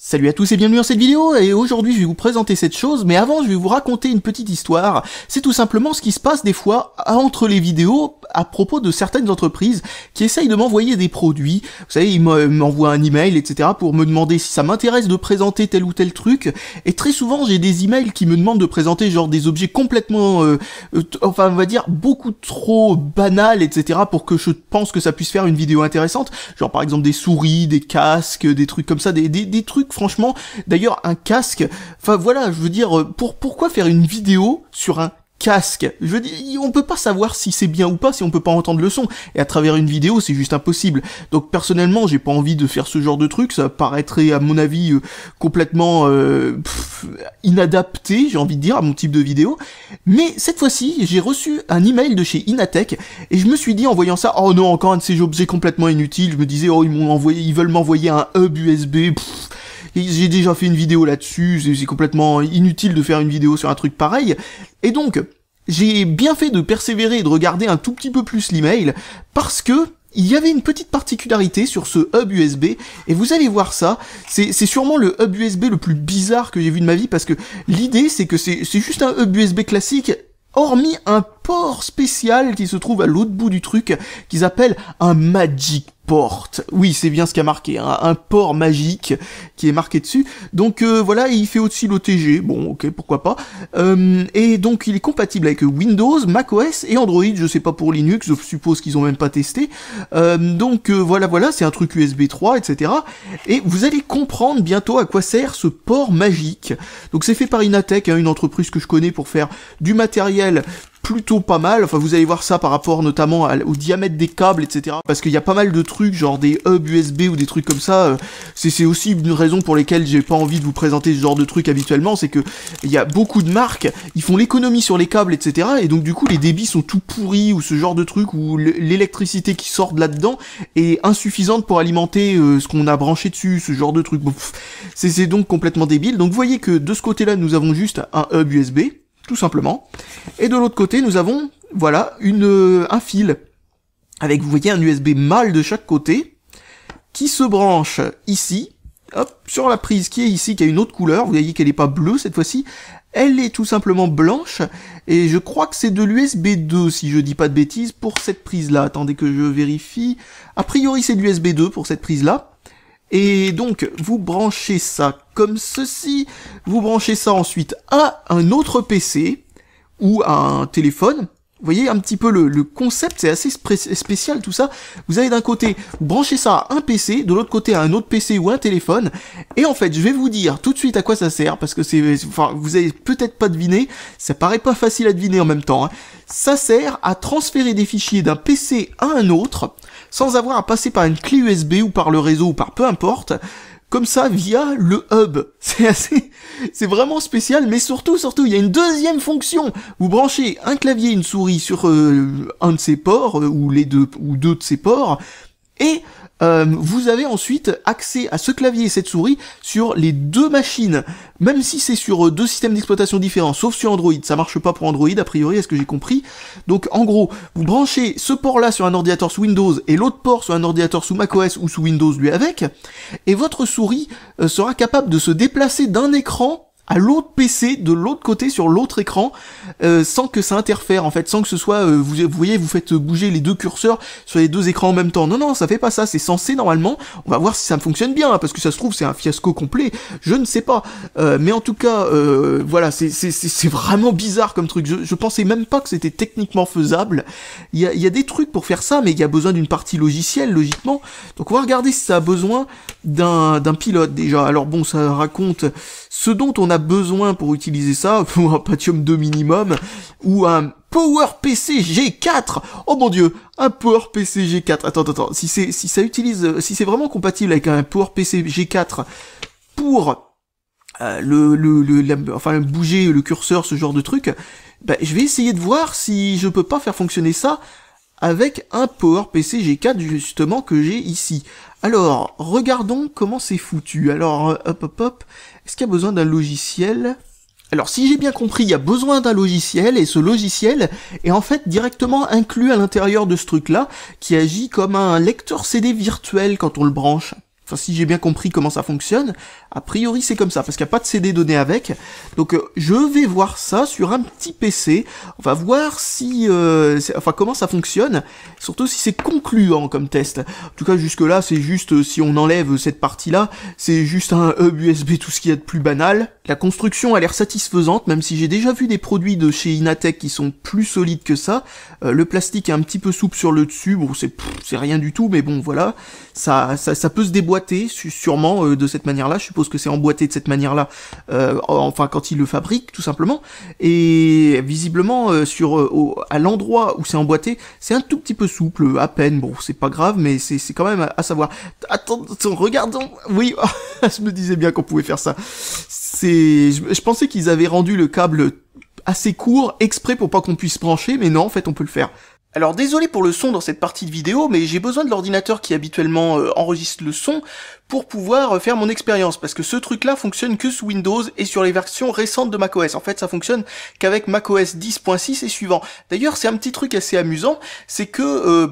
Salut à tous et bienvenue dans cette vidéo, et aujourd'hui je vais vous présenter cette chose, mais avant je vais vous raconter une petite histoire. C'est tout simplement ce qui se passe des fois entre les vidéos à propos de certaines entreprises qui essayent de m'envoyer des produits. Vous savez, ils m'envoient un email, etc. pour me demander si ça m'intéresse de présenter tel ou tel truc, et très souvent j'ai des emails qui me demandent de présenter genre des objets complètement, enfin on va dire beaucoup trop banals, etc. pour que je pense que ça puisse faire une vidéo intéressante, genre par exemple des souris, des casques, des trucs comme ça, des trucs franchement. D'ailleurs un casque, enfin voilà, je veux dire, pourquoi faire une vidéo sur un casque? Je veux dire, on peut pas savoir si c'est bien ou pas si on peut pas entendre le son, et à travers une vidéo c'est juste impossible. Donc personnellement j'ai pas envie de faire ce genre de truc, ça paraîtrait à mon avis complètement inadapté, j'ai envie de dire, à mon type de vidéo. Mais cette fois-ci j'ai reçu un email de chez Inatech, et je me suis dit en voyant ça, oh non, encore un de ces objets complètement inutiles. Je me disais, oh ils veulent m'envoyer un hub USB, j'ai déjà fait une vidéo là-dessus, c'est complètement inutile de faire une vidéo sur un truc pareil. Et donc, j'ai bien fait de persévérer et de regarder un tout petit peu plus l'email, parce que il y avait une petite particularité sur ce hub USB, et vous allez voir ça, c'est sûrement le hub USB le plus bizarre que j'ai vu de ma vie, parce que l'idée c'est que c'est juste un hub USB classique, hormis un port spécial qui se trouve à l'autre bout du truc, qu'ils appellent un Magic Port. Oui, c'est bien ce qu'il y a marqué, hein, un port magique qui est marqué dessus. Donc voilà, il fait aussi l'OTG, bon ok, pourquoi pas. Et donc il est compatible avec Windows, macOS et Android, je sais pas pour Linux, je suppose qu'ils ont même pas testé. Donc voilà, c'est un truc USB 3, etc. Et vous allez comprendre bientôt à quoi sert ce port magique. Donc c'est fait par Inatech, hein, une entreprise que je connais pour faire du matériel plutôt pas mal. Enfin vous allez voir ça par rapport notamment au diamètre des câbles, etc. Parce qu'il y a pas mal de trucs, genre des hubs USB ou des trucs comme ça. C'est aussi une raison pour lesquelles j'ai pas envie de vous présenter ce genre de trucs habituellement, c'est que il y a beaucoup de marques, ils font l'économie sur les câbles, etc. Et donc du coup les débits sont tout pourris, ou ce genre de truc, où l'électricité qui sort de là-dedans est insuffisante pour alimenter ce qu'on a branché dessus, ce genre de truc. Bon, c'est donc complètement débile. Donc vous voyez que de ce côté-là nous avons juste un hub USB, tout simplement. Et de l'autre côté, nous avons, voilà, un fil, avec, vous voyez, un USB mâle de chaque côté, qui se branche ici, hop, sur la prise qui est ici, qui a une autre couleur. Vous voyez qu'elle n'est pas bleue cette fois-ci, elle est tout simplement blanche, et je crois que c'est de l'USB 2, si je dis pas de bêtises, pour cette prise-là. Attendez que je vérifie. A priori, c'est de l'USB 2 pour cette prise-là. Et donc, vous branchez ça comme ceci, vous branchez ça ensuite à un autre PC, ou à un téléphone. Vous voyez un petit peu le concept, c'est assez spécial tout ça. Vous avez d'un côté, vous branchez ça à un PC, de l'autre côté à un autre PC ou un téléphone, et en fait, je vais vous dire tout de suite à quoi ça sert, parce que enfin, vous avez peut-être pas deviné, ça paraît pas facile à deviner en même temps, hein. Ça sert à transférer des fichiers d'un PC à un autre, sans avoir à passer par une clé USB ou par le réseau ou par peu importe, comme ça via le hub. C'est vraiment spécial, mais surtout, il y a une deuxième fonction. Vous branchez un clavier et une souris sur un de ces ports, ou deux de ces ports, et vous avez ensuite accès à ce clavier et cette souris sur les deux machines, même si c'est sur deux systèmes d'exploitation différents, sauf sur Android. Ça marche pas pour Android, a priori, est-ce que j'ai compris? Donc en gros, vous branchez ce port-là sur un ordinateur sous Windows et l'autre port sur un ordinateur sous macOS ou sous Windows lui avec, et votre souris sera capable de se déplacer d'un écran à l'autre PC, de l'autre côté, sur l'autre écran, sans que ça interfère, en fait, sans que ce soit, vous voyez, vous faites bouger les deux curseurs sur les deux écrans en même temps. Non, ça fait pas ça, c'est censé, normalement, on va voir si ça fonctionne bien, hein, parce que ça se trouve, c'est un fiasco complet, je ne sais pas. Mais en tout cas, voilà, c'est vraiment bizarre comme truc, je pensais même pas que c'était techniquement faisable. Il y a des trucs pour faire ça, mais il y a besoin d'une partie logicielle, logiquement. Donc on va regarder si ça a besoin d'un pilote, déjà. Alors bon, ça raconte ce dont on a besoin pour utiliser ça, pour un Pentium 2 minimum, ou un PowerPC G4. Oh mon dieu, un PowerPC G4. Attends, si c'est vraiment compatible avec un PowerPC G4 pour bouger le curseur, ce genre de truc, bah, je vais essayer de voir si je peux pas faire fonctionner ça avec un PowerPC G4 justement que j'ai ici. Alors, regardons comment c'est foutu. Alors, hop, est-ce qu'il y a besoin d'un logiciel? Alors, si j'ai bien compris, il y a besoin d'un logiciel, et ce logiciel est en fait directement inclus à l'intérieur de ce truc-là, qui agit comme un lecteur CD virtuel quand on le branche. Enfin, si j'ai bien compris comment ça fonctionne, a priori c'est comme ça, parce qu'il n'y a pas de CD donné avec. Donc je vais voir ça sur un petit PC. On va voir si, enfin comment ça fonctionne, surtout si c'est concluant comme test. En tout cas jusque là c'est juste, si on enlève cette partie-là, c'est juste un hub USB, tout ce qu'il y a de plus banal. La construction a l'air satisfaisante, même si j'ai déjà vu des produits de chez Inatech qui sont plus solides que ça. Le plastique est un petit peu souple sur le dessus, bon c'est rien du tout, mais bon voilà, ça peut se déboîter sûrement de cette manière-là. Je suppose que c'est emboîté de cette manière-là, enfin quand ils le fabriquent tout simplement. Et visiblement à l'endroit où c'est emboîté, c'est un tout petit peu souple, à peine. Bon, c'est pas grave, mais c'est quand même à savoir. Attends, regardons. Oui, je me disais bien qu'on pouvait faire ça. Je pensais qu'ils avaient rendu le câble assez court exprès pour pas qu'on puisse brancher, mais non, en fait, on peut le faire. Alors désolé pour le son dans cette partie de vidéo, mais j'ai besoin de l'ordinateur qui habituellement enregistre le son pour pouvoir faire mon expérience, parce que ce truc-là fonctionne que sous Windows et sur les versions récentes de macOS. En fait, ça fonctionne qu'avec macOS 10.6 et suivant. D'ailleurs, c'est un petit truc assez amusant, c'est que,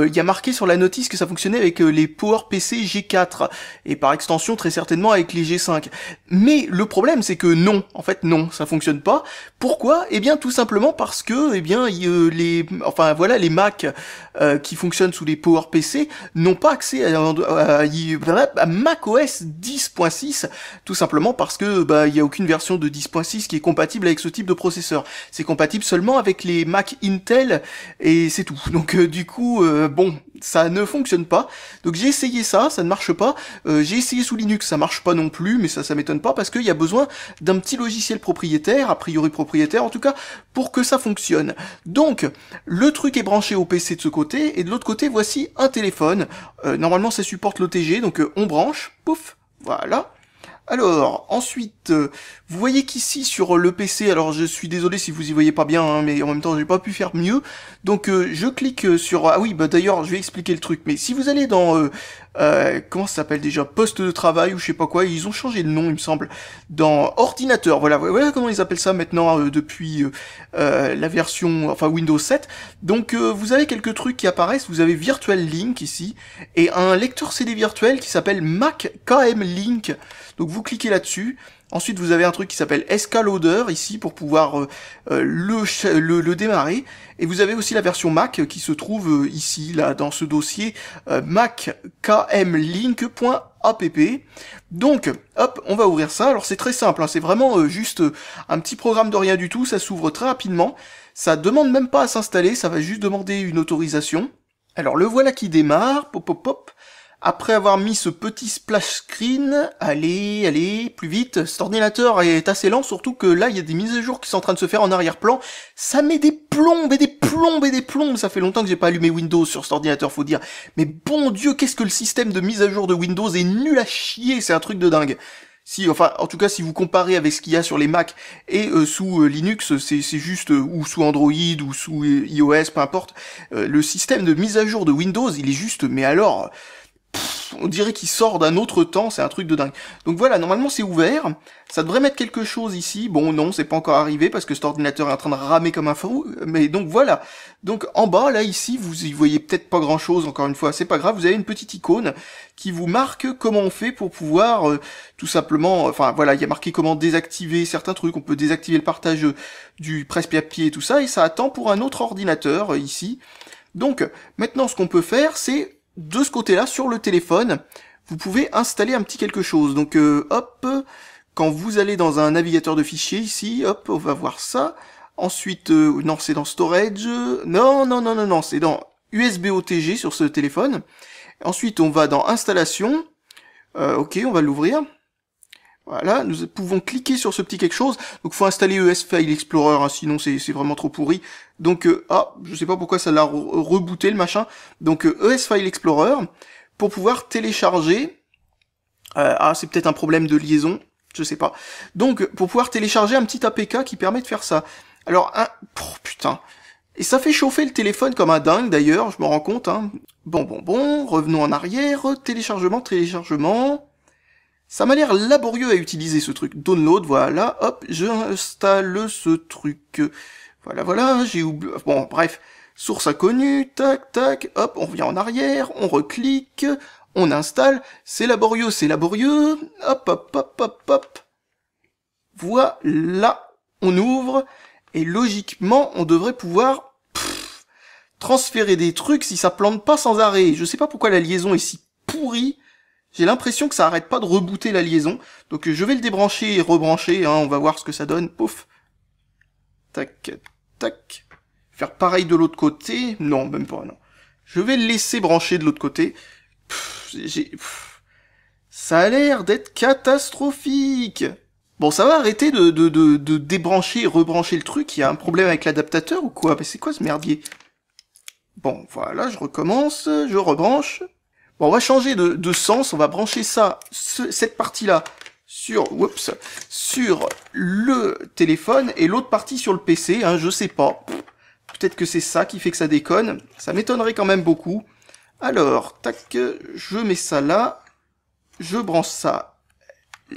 il y a marqué sur la notice que ça fonctionnait avec les PowerPC G4, et par extension, très certainement, avec les G5. Mais le problème, c'est que non, en fait, non, ça fonctionne pas. Pourquoi? Eh bien, tout simplement parce que, les Mac qui fonctionnent sous les PowerPC n'ont pas accès à macOS 10.6, tout simplement parce que il y a aucune version de 10.6 qui est compatible avec ce type de processeur. C'est compatible seulement avec les Mac Intel et c'est tout. Donc du coup, ça ne fonctionne pas. Donc j'ai essayé ça ne marche pas. J'ai essayé sous Linux, ça marche pas non plus, mais ça m'étonne pas parce qu'il y a besoin d'un petit logiciel propriétaire, a priori propriétaire en tout cas, pour que ça fonctionne. Donc le truc est branché au PC de ce côté et de l'autre côté voici un téléphone. Normalement ça supporte l'OTG, donc on branche, pouf, voilà. Alors, ensuite, vous voyez qu'ici, sur le PC, alors je suis désolé si vous y voyez pas bien, hein, mais en même temps, j'ai pas pu faire mieux. Donc, je clique sur... Ah oui, d'ailleurs, je vais expliquer le truc. Mais si vous allez dans... comment ça s'appelle déjà? Poste de travail ou je sais pas quoi, ils ont changé de nom, il me semble. Dans ordinateur, voilà comment ils appellent ça maintenant depuis la version... Enfin, Windows 7. Donc, vous avez quelques trucs qui apparaissent. Vous avez Virtual Link ici, et un lecteur CD virtuel qui s'appelle Mac KM Link. Donc vous cliquez là-dessus, ensuite vous avez un truc qui s'appelle SK Loader ici pour pouvoir le démarrer, et vous avez aussi la version Mac qui se trouve ici, là, dans ce dossier mackmlink.app. Donc, hop, on va ouvrir ça. Alors c'est très simple, hein, c'est vraiment juste un petit programme de rien du tout, ça s'ouvre très rapidement, ça demande même pas à s'installer, ça va juste demander une autorisation. Alors le voilà qui démarre, pop pop pop. Après avoir mis ce petit splash screen, allez, plus vite, cet ordinateur est assez lent, surtout que là, il y a des mises à jour qui sont en train de se faire en arrière-plan. Ça met des plombes et des plombes et des plombes, ça fait longtemps que j'ai pas allumé Windows sur cet ordinateur, faut dire. Mais bon Dieu, qu'est-ce que le système de mise à jour de Windows est nul à chier, c'est un truc de dingue. En tout cas, si vous comparez avec ce qu'il y a sur les Mac et sous Linux, c'est juste, ou sous Android, ou sous iOS, peu importe, le système de mise à jour de Windows, il est juste, mais alors... on dirait qu'il sort d'un autre temps, c'est un truc de dingue. Donc voilà, normalement c'est ouvert, ça devrait mettre quelque chose ici, bon non, c'est pas encore arrivé parce que cet ordinateur est en train de ramer comme un fou, mais donc voilà. Donc en bas, là ici, vous y voyez peut-être pas grand chose, encore une fois, c'est pas grave, vous avez une petite icône qui vous marque comment on fait pour pouvoir tout simplement, enfin voilà, il y a marqué comment désactiver certains trucs, on peut désactiver le partage du presse-papier et tout ça, et ça attend pour un autre ordinateur ici. Donc maintenant ce qu'on peut faire, c'est de ce côté-là, sur le téléphone, vous pouvez installer un petit quelque chose. Donc, hop, quand vous allez dans un navigateur de fichiers, ici, hop, on va voir ça. Ensuite, non, c'est dans Storage. Non, c'est dans USB OTG sur ce téléphone. Ensuite, on va dans Installation. Ok, on va l'ouvrir. Voilà, nous pouvons cliquer sur ce petit quelque chose. Donc, faut installer ES File Explorer, hein, sinon c'est vraiment trop pourri. Donc, je sais pas pourquoi ça l'a rebooté le machin. Donc, ES File Explorer pour pouvoir télécharger. C'est peut-être un problème de liaison, je sais pas. Donc, pour pouvoir télécharger un petit APK qui permet de faire ça. Alors, putain. Et ça fait chauffer le téléphone comme un dingue d'ailleurs, je me rends compte. Hein. Bon, revenons en arrière. Téléchargement. Ça m'a l'air laborieux à utiliser ce truc. Download, voilà, hop, j'installe ce truc. Voilà, j'ai oublié... Bon, bref, source inconnue, tac, hop, on revient en arrière, on reclique, On installe, c'est laborieux, hop, hop, hop, hop, hop. Voilà, on ouvre, et logiquement, on devrait pouvoir transférer des trucs si ça plante pas sans arrêt. Je sais pas pourquoi la liaison est si pourrie. J'ai l'impression que ça arrête pas de rebooter la liaison. Donc je vais le débrancher et rebrancher, hein, on va voir ce que ça donne. Pouf. Tac, tac. Faire pareil de l'autre côté. Non, même pas, non. Je vais le laisser brancher de l'autre côté. Ça a l'air d'être catastrophique. Bon, ça va arrêter de débrancher et rebrancher le truc. Il y a un problème avec l'adaptateur ou quoi? Mais c'est quoi ce merdier? Bon, voilà, je recommence, je rebranche. Bon, on va changer de sens, on va brancher ça, cette partie-là, sur le téléphone, et l'autre partie sur le PC, hein, je sais pas. Peut-être que c'est ça qui fait que ça déconne. Ça m'étonnerait quand même beaucoup. Alors, tac, je mets ça là, je branche ça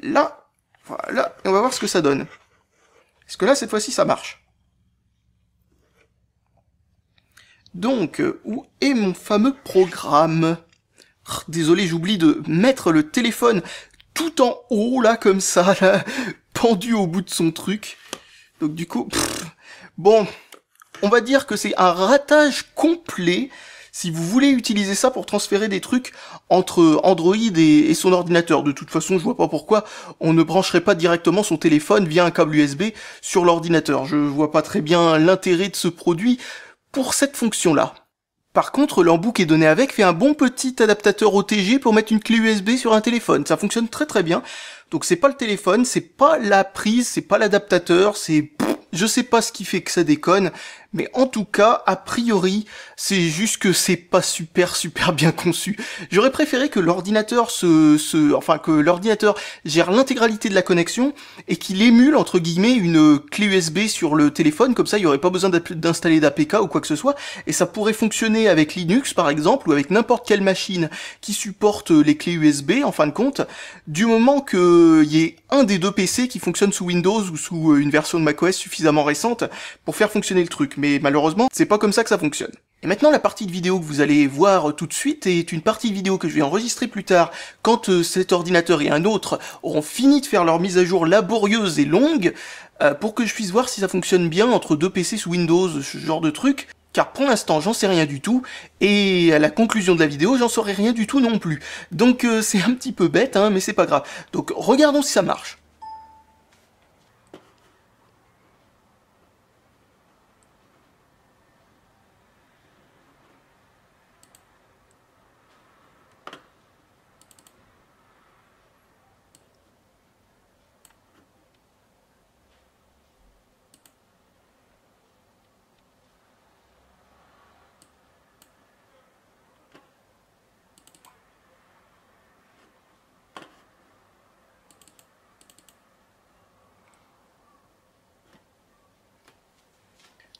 là, voilà, et on va voir ce que ça donne. Est-ce que là, cette fois-ci, ça marche? Donc, où est mon fameux programme? Désolé, j'oublie de mettre le téléphone tout en haut, là, comme ça, là, pendu au bout de son truc. Donc du coup, bon, on va dire que c'est un ratage complet si vous voulez utiliser ça pour transférer des trucs entre Android et son ordinateur. De toute façon, je vois pas pourquoi on ne brancherait pas directement son téléphone via un câble USB sur l'ordinateur. Je vois pas très bien l'intérêt de ce produit pour cette fonction-là. Par contre, l'embout qui est donné avec fait un bon petit adaptateur OTG pour mettre une clé USB sur un téléphone. Ça fonctionne très très bien. Donc c'est pas le téléphone, c'est pas la prise, c'est pas l'adaptateur, c'est... Je sais pas ce qui fait que ça déconne, mais en tout cas, a priori, c'est juste que c'est pas super bien conçu. J'aurais préféré que l'ordinateur que l'ordinateur gère l'intégralité de la connexion et qu'il émule, entre guillemets, une clé USB sur le téléphone, comme ça, il y aurait pas besoin d'installer d'APK ou quoi que ce soit, et ça pourrait fonctionner avec Linux, par exemple, ou avec n'importe quelle machine qui supporte les clés USB, en fin de compte, du moment qu'il y ait un des deux PC qui fonctionne sous Windows ou sous une version de macOS suffisamment récente pour faire fonctionner le truc. Mais malheureusement, c'est pas comme ça que ça fonctionne. Et maintenant, la partie de vidéo que vous allez voir tout de suite est une partie de vidéo que je vais enregistrer plus tard quand cet ordinateur et un autre auront fini de faire leur mise à jour laborieuse et longue pour que je puisse voir si ça fonctionne bien entre deux PC sous Windows, ce genre de truc. Car pour l'instant, j'en sais rien du tout, et à la conclusion de la vidéo, j'en saurai rien du tout non plus. Donc c'est un petit peu bête, hein, mais c'est pas grave. Donc regardons si ça marche.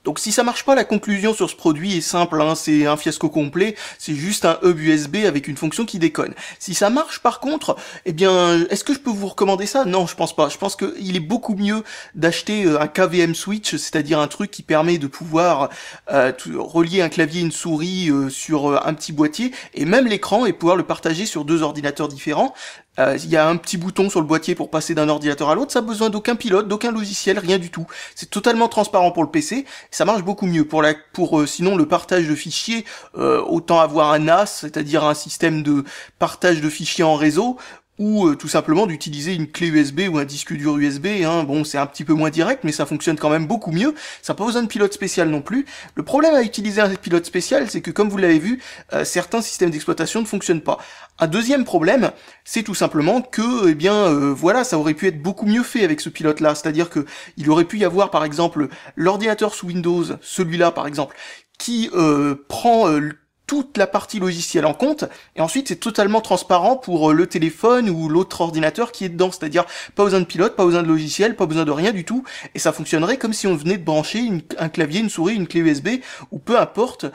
Donc si ça marche pas, la conclusion sur ce produit est simple, hein, c'est un fiasco complet, c'est juste un hub USB avec une fonction qui déconne. Si ça marche par contre, eh bien, est-ce que je peux vous recommander ça? Non, je pense pas. Je pense qu'il est beaucoup mieux d'acheter un KVM switch, c'est-à-dire un truc qui permet de pouvoir relier un clavier et une souris sur un petit boîtier, et même l'écran, et pouvoir le partager sur deux ordinateurs différents. Il y a un petit bouton sur le boîtier pour passer d'un ordinateur à l'autre, ça n'a besoin d'aucun pilote, d'aucun logiciel, rien du tout. C'est totalement transparent pour le PC, ça marche beaucoup mieux. Sinon le partage de fichiers, autant avoir un NAS, c'est-à-dire un système de partage de fichiers en réseau, ou tout simplement d'utiliser une clé USB ou un disque dur USB, hein. Bon, c'est un petit peu moins direct, mais ça fonctionne quand même beaucoup mieux, ça n'a pas besoin de pilote spécial non plus. Le problème à utiliser un pilote spécial, c'est que comme vous l'avez vu, certains systèmes d'exploitation ne fonctionnent pas. Un deuxième problème, c'est tout simplement que, eh bien, voilà, ça aurait pu être beaucoup mieux fait avec ce pilote-là, c'est-à-dire que il aurait pu y avoir, par exemple, l'ordinateur sous Windows, celui-là par exemple, qui prend toute la partie logicielle en compte, et ensuite c'est totalement transparent pour le téléphone ou l'autre ordinateur qui est dedans, c'est-à-dire pas besoin de pilote, pas besoin de logiciel, pas besoin de rien du tout, et ça fonctionnerait comme si on venait de brancher un clavier, une souris, une clé USB, ou peu importe,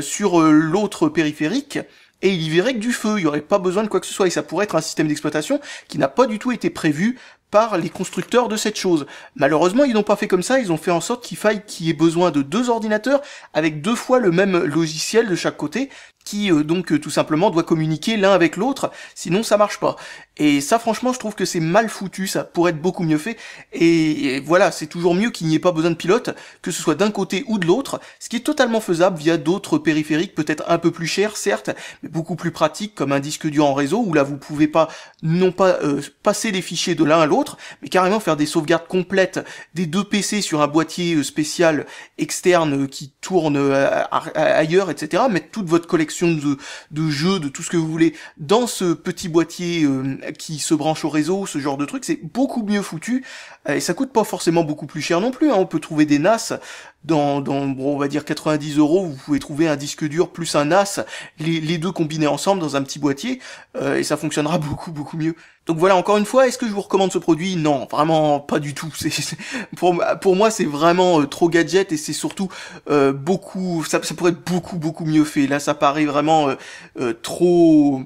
sur l'autre périphérique, et il y verrait que du feu, il n'y aurait pas besoin de quoi que ce soit, et ça pourrait être un système d'exploitation qui n'a pas du tout été prévu par les constructeurs de cette chose. Malheureusement, ils n'ont pas fait comme ça, ils ont fait en sorte qu'il y ait besoin de deux ordinateurs avec deux fois le même logiciel de chaque côté, qui donc tout simplement doit communiquer l'un avec l'autre, sinon ça marche pas. Et ça franchement je trouve que c'est mal foutu, ça pourrait être beaucoup mieux fait, et voilà, c'est toujours mieux qu'il n'y ait pas besoin de pilote, que ce soit d'un côté ou de l'autre, ce qui est totalement faisable via d'autres périphériques, peut-être un peu plus chers certes, mais beaucoup plus pratiques, comme un disque dur en réseau, où là vous pouvez pas, non pas passer les fichiers de l'un à l'autre, mais carrément faire des sauvegardes complètes des deux PC sur un boîtier spécial externe qui tourne ailleurs, etc. Mettre toute votre collection de jeux, de tout ce que vous voulez, dans ce petit boîtier qui se branche au réseau, ce genre de truc, c'est beaucoup mieux foutu, et ça coûte pas forcément beaucoup plus cher non plus, hein. On peut trouver des NAS bon, on va dire 90 euros, vous pouvez trouver un disque dur plus un NAS, les deux combinés ensemble dans un petit boîtier, et ça fonctionnera beaucoup mieux. Donc voilà, encore une fois, est-ce que je vous recommande ce produit? Non, vraiment pas du tout. Pour moi, c'est vraiment trop gadget, et c'est surtout ça pourrait être beaucoup mieux fait. Là, ça paraît vraiment trop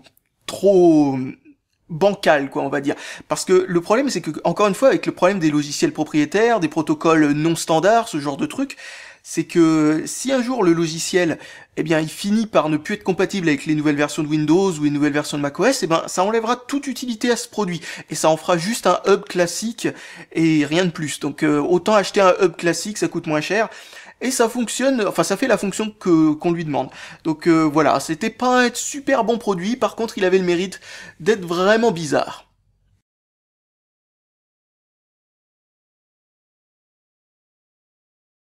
bancal, quoi, on va dire. Parce que le problème, c'est que, encore une fois, avec le problème des logiciels propriétaires, des protocoles non standards, ce genre de trucs, c'est que si un jour le logiciel, eh bien, il finit par ne plus être compatible avec les nouvelles versions de Windows ou les nouvelles versions de macOS, eh ben, ça enlèvera toute utilité à ce produit. Et ça en fera juste un hub classique et rien de plus. Donc, autant acheter un hub classique, ça coûte moins cher. Et ça fonctionne, enfin ça fait la fonction qu'on lui demande. Donc voilà, c'était pas un super bon produit, par contre il avait le mérite d'être vraiment bizarre.